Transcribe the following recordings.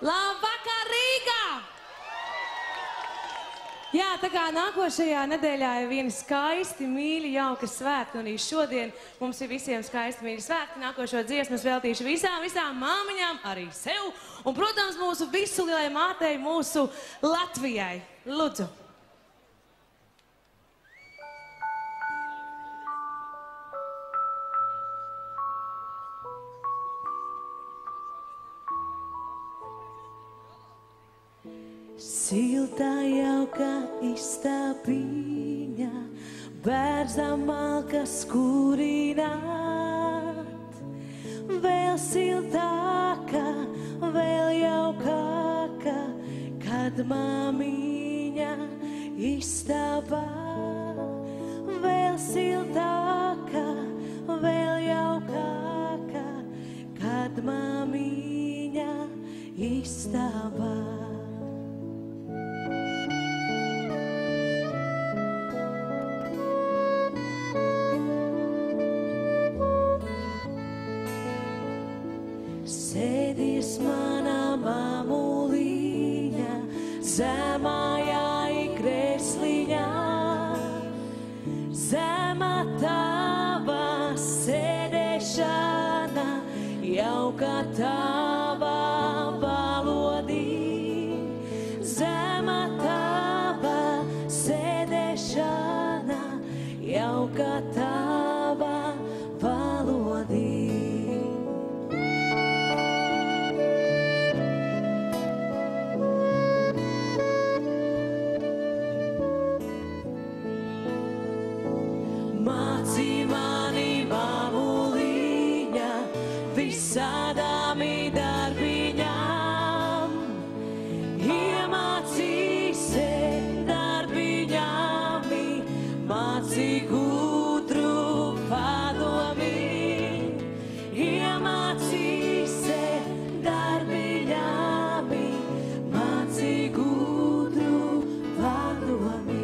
Labvakar, Rīga! Jā, tā kā nākošajā nedēļā ir viena skaisti, mīļi, jauka svētki, un arī šodien mums ir visiem skaisti, mīļi svētki. Nākošo dziesmu es veltīšu visām māmiņām, arī sev, un, protams, mūsu visu lielai mātei, mūsu Latvijai. Lūdzu! Silta jauka istabiņa, bērza malkas kurināt. Vēl siltāka, vēl jaukāka, kad māmiņa istabā. Vēl siltāka, vēl jaukāka, kad māmiņa istabā. Sēdies manā māmuliņa, zemājā krēsliņā, zemā tava sēdēšana, jauka tava valodī. Zemā tava sēdēšana, jauka tava valodī. Māci mani, māmuliņa, visādām darbiņām. Iemācīsi darbiņām, māci gudru padomi. Iemācīsi darbiņām, māci gudru padomi.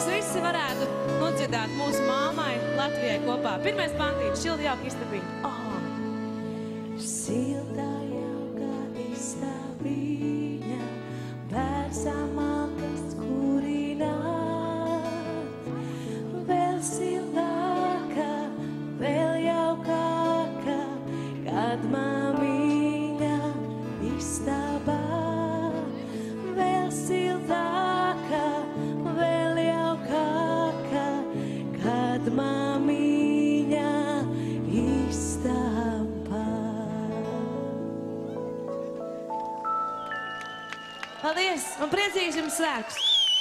Visi varētu nodziedāt mūsu māmai Latvijai kopā. Pirmais pantīts, silta jauka istabiņa. Silta jauka istabiņa, bērza malkas kurināt. Vēl siltāka, vēl jaukāka, kad māmiņa istabā. Vēl siltāka, vēl jaukāka, kad māmiņa istabā. Paldies un priecīgs jums svētkus!